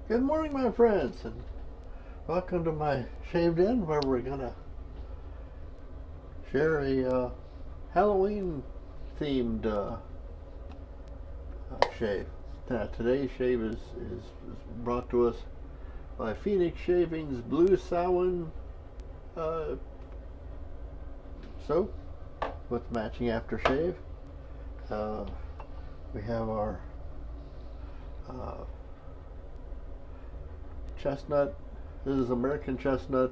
Good morning, my friends, and welcome to my shaved in, where we're gonna share a Halloween themed shave. Today's shave is brought to us by Phoenix Shaving's Blue Samhain soap with matching aftershave. We have our chestnut. This is American chestnut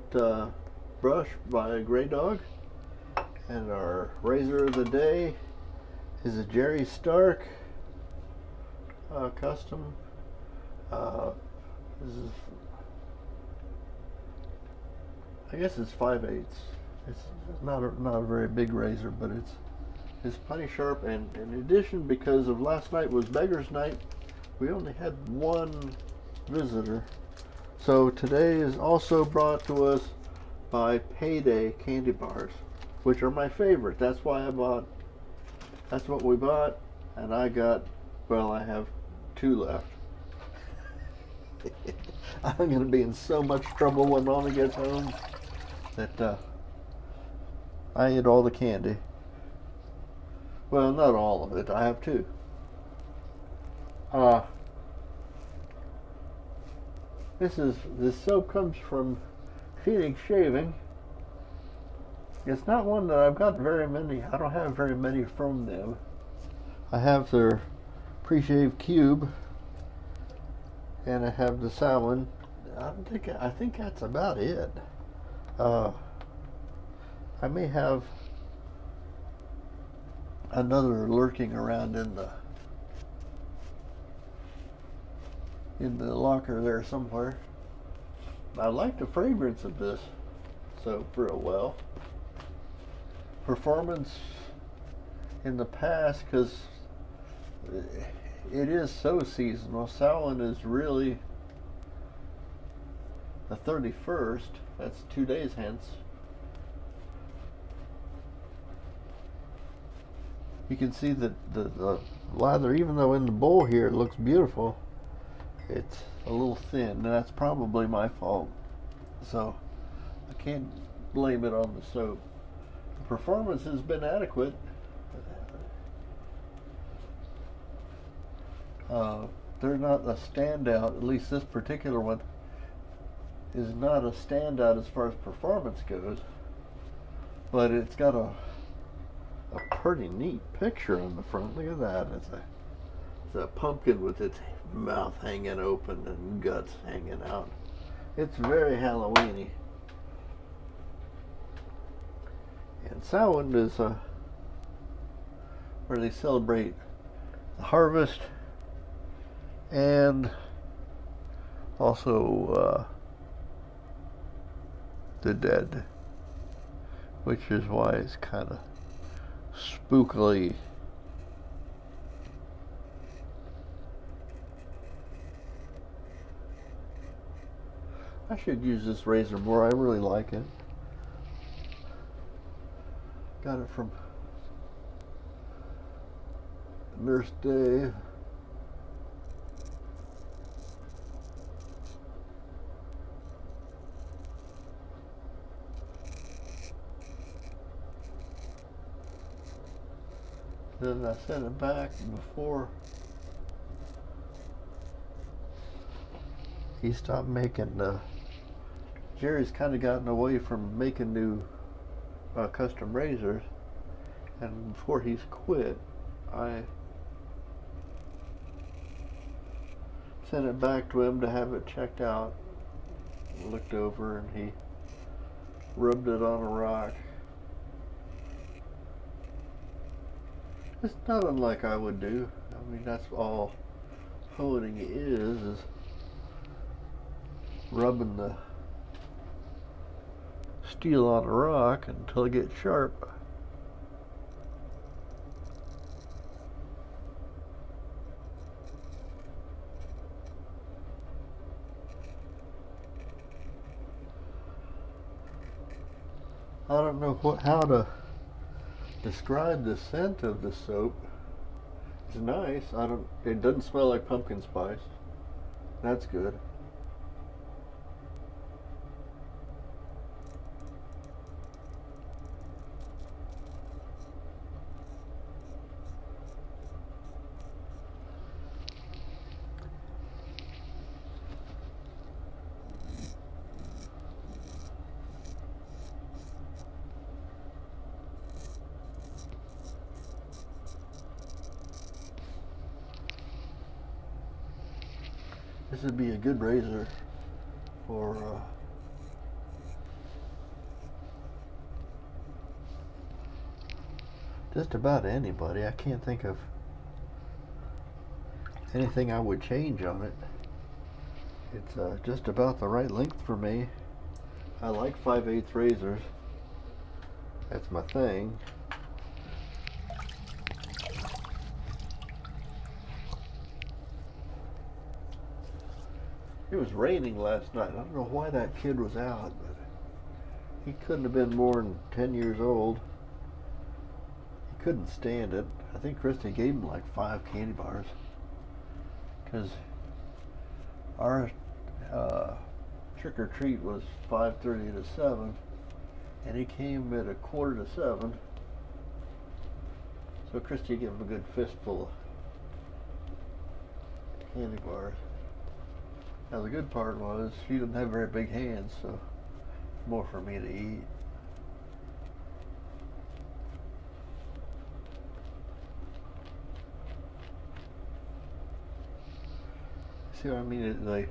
brush by Grey Dog, and our razor of the day is a Jerry Stark custom. This is, I guess it's 5/8. It's not a very big razor, but it's plenty sharp. And in addition, because of last night was Beggar's Night, we only had one visitor. So today is also brought to us by Payday candy bars, which are my favorite. That's what we bought, and I have 2 left. I'm going to be in so much trouble when Mama gets home that I ate all the candy. Well, not all of it. I have 2. This soap comes from Phoenix Shaving. It's not one that I've got very many. I don't have very many from them. I have their pre-shave cube, and I have the salmon. I think that's about it. I may have another lurking around in the locker there somewhere. I like the fragrance of this soap real well. Performance in the past, because it is so seasonal. Samhain is really the 31st. That's 2 days hence. You can see that the lather, even though in the bowl here it looks beautiful, it's a little thin, and that's probably my fault. So I can't blame it on the soap. The performance has been adequate. They're not a standout. At least this particular one is not a standout as far as performance goes, but it's got a pretty neat picture on the front. Look at that. It's a pumpkin with its mouth hanging open and guts hanging out. It's very Halloweeny. And Samhain is where they celebrate the harvest and also the dead, which is why it's kind of spookily. I should use this razor more. I really like it. Got it from Nurse Dave. Then I sent it back before he stopped making. Jerry's kind of gotten away from making new custom razors, and before he's quit, I sent it back to him to have it checked out. Looked over, and he rubbed it on a rock. It's not unlike I would do. I mean, that's all honing is rubbing the steel on a rock until it gets sharp. I don't know how to describe the scent of the soap. It's nice. It doesn't smell like pumpkin spice. That's good. This would be a good razor for just about anybody. I can't think of anything I would change on it. It's just about the right length for me. I like 5/8 razors. That's my thing. It was raining last night. I don't know why that kid was out, but he couldn't have been more than 10 years old. He couldn't stand it. I think Christy gave him like 5 candy bars. Because our trick or treat was 5:30 to 7, and he came at 6:45. So Christy gave him a good fistful of candy bars. Now the good part was she didn't have very big hands, so more for me to eat. See what I mean?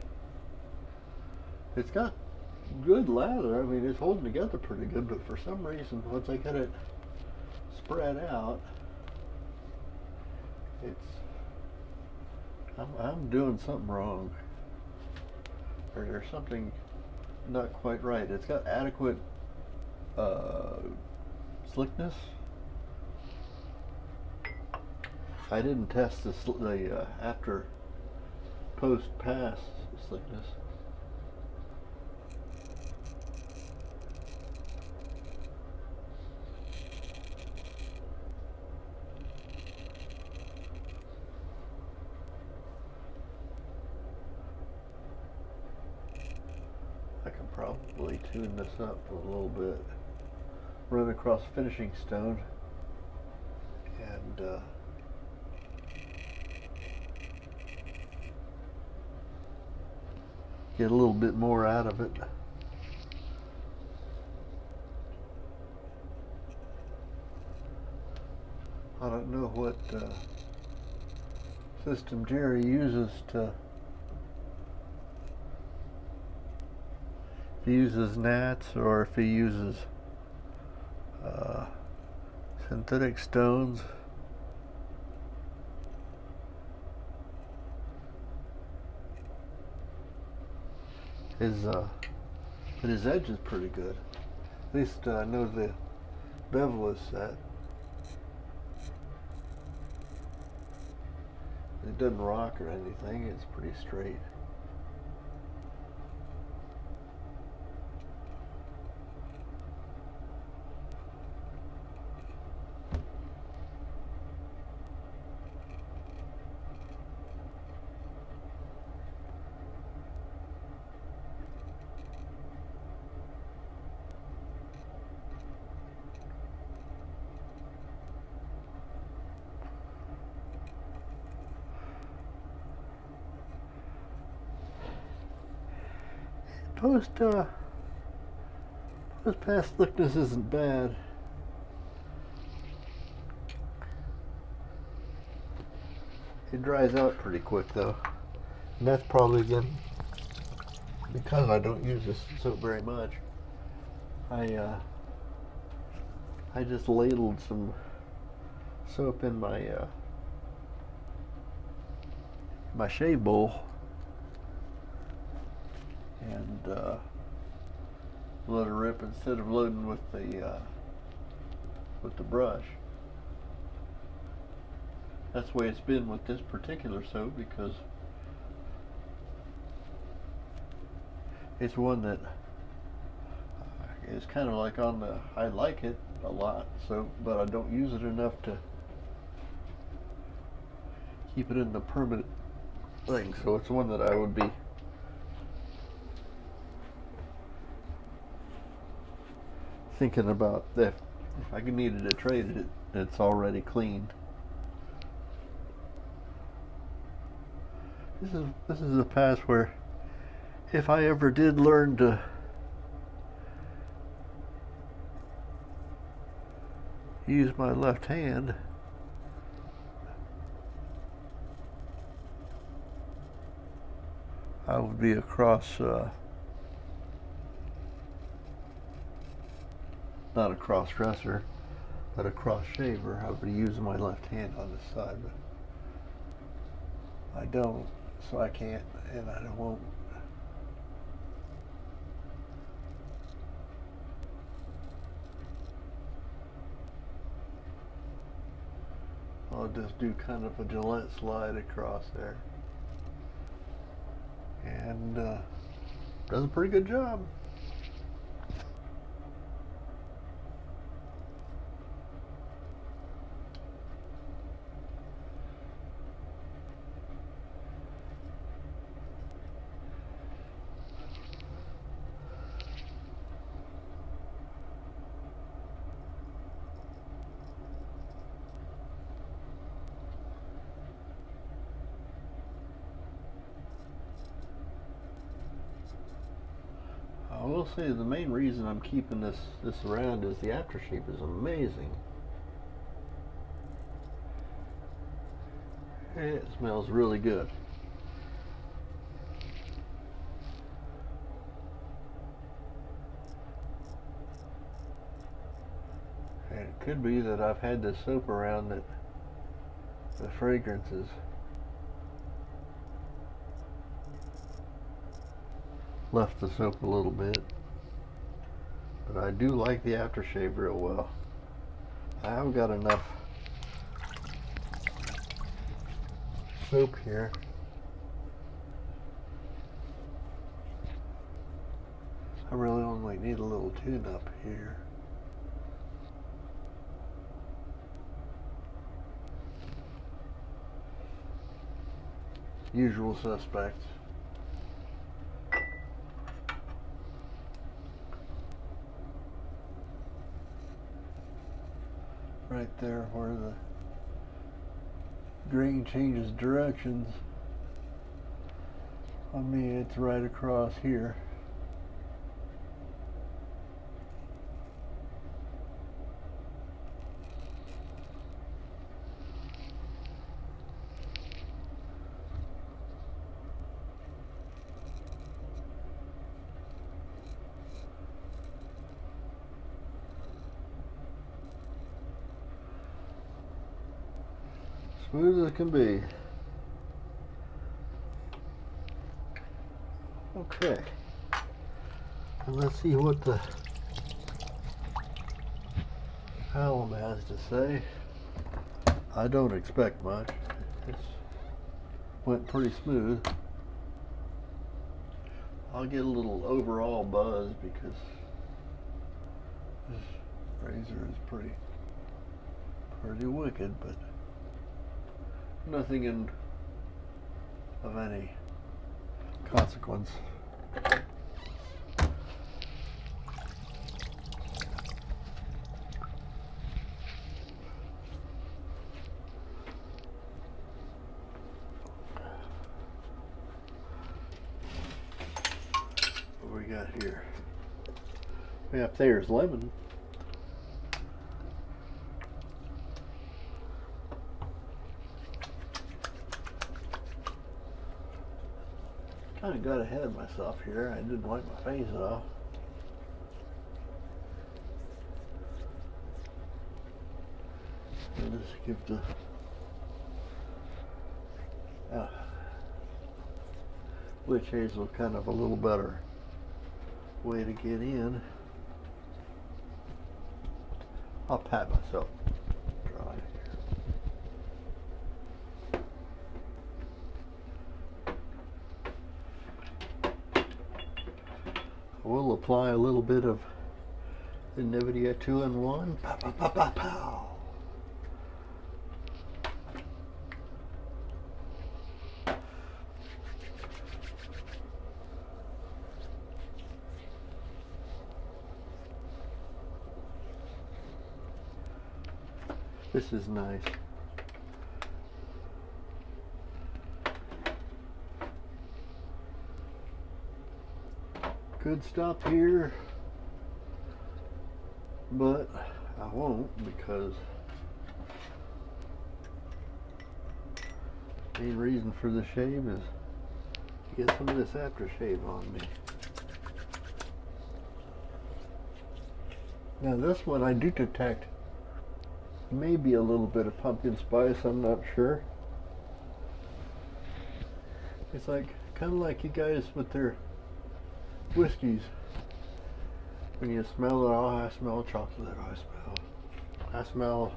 It's got good lather. I mean, it's holding together pretty good, but for some reason, once I get it spread out, I'm doing something wrong. Or there's something not quite right. It's got adequate slickness. I didn't test the after post pass slickness. I can probably tune this up a little bit, run across finishing stone, and get a little bit more out of it. I don't know what system Jerry uses to. If he uses gnats or if he uses synthetic stones. But his edge is pretty good. At least I know the bevel is set. It doesn't rock or anything. It's pretty straight. Post pass thickness isn't bad. It dries out pretty quick though, and that's probably again because I don't use this soap very much. I just ladled some soap in my shave bowl and let it rip instead of loading with the brush. That's the way it's been with this particular soap because it's one that is kind of like on the, I like it a lot, so, but I don't use it enough to keep it in the permanent thing, so it's one that I would be thinking about if I needed to trade it, it's already clean. This is a pass where if I ever did learn to use my left hand, I would be across, not a cross dresser, but a cross shaver. I would be using my left hand on this side, but I don't, so I can't, and I won't. I'll just do kind of a Gillette slide across there, and does a pretty good job. I will say the main reason I'm keeping this around is the aftershave is amazing. It smells really good. And it could be that I've had this soap around that the fragrances left the soap a little bit, but I do like the aftershave real well. I haven't got enough soap here. I really only need a little tune up here. Usual suspects. Right there where the grain changes directions. On me, it's right across here. Smooth as it can be. Okay. And let's see what the alum has to say. I don't expect much. It went pretty smooth. I'll get a little overall buzz because this razor is pretty wicked, but nothing of any consequence. What we got here? We have Thayer's lemon. Kind of got ahead of myself here. I didn't wipe my face off. I'll just give the witch hazel kind of a little better way to get in. I'll pat myself dry. We'll apply a little bit of the Nvidia 2-in-1. Pow, pow, pow, pow, pow. This is nice. Could stop here, but I won't because the main reason for the shave is Get some of this aftershave on me. Now this one I do detect maybe a little bit of pumpkin spice, I'm not sure. It's like kind of like you guys with their whiskeys. When you smell it, oh, I smell chocolate. I smell,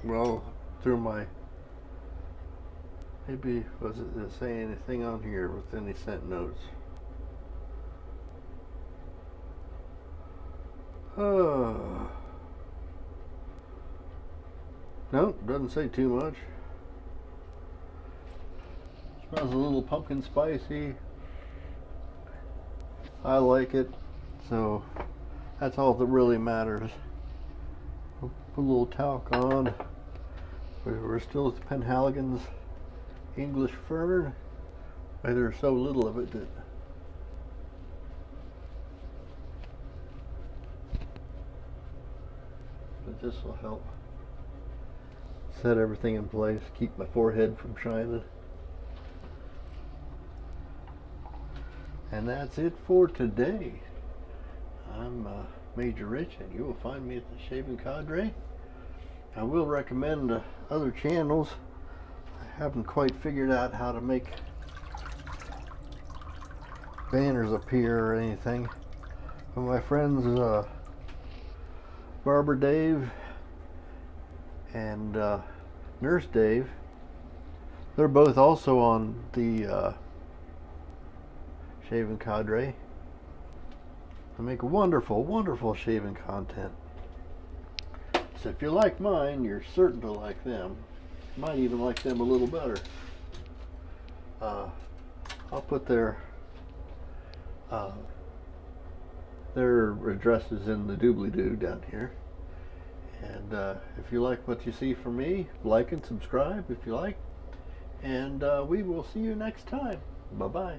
well, through my, maybe, was it say anything on here with any scent notes? Nope, doesn't say too much. Smells a little pumpkin spicy. I like it, so that's all that really matters. Put a little talc on. We're still at the Penhaligon's English fern. There's so little of it that this will help set everything in place, keep my forehead from shining. And that's it for today. I'm Major Rich, and you will find me at the Shaving Cadre. I will recommend other channels. I haven't quite figured out how to make banners appear or anything. But my friends Barber Dave and Nurse Dave, they're both also on the Shaving Cadre. They make wonderful, wonderful shaving content. So if you like mine, you're certain to like them. You might even like them a little better. I'll put their addresses in the doobly-doo down here. And if you like what you see from me, like and subscribe if you like. And we will see you next time. Bye-bye.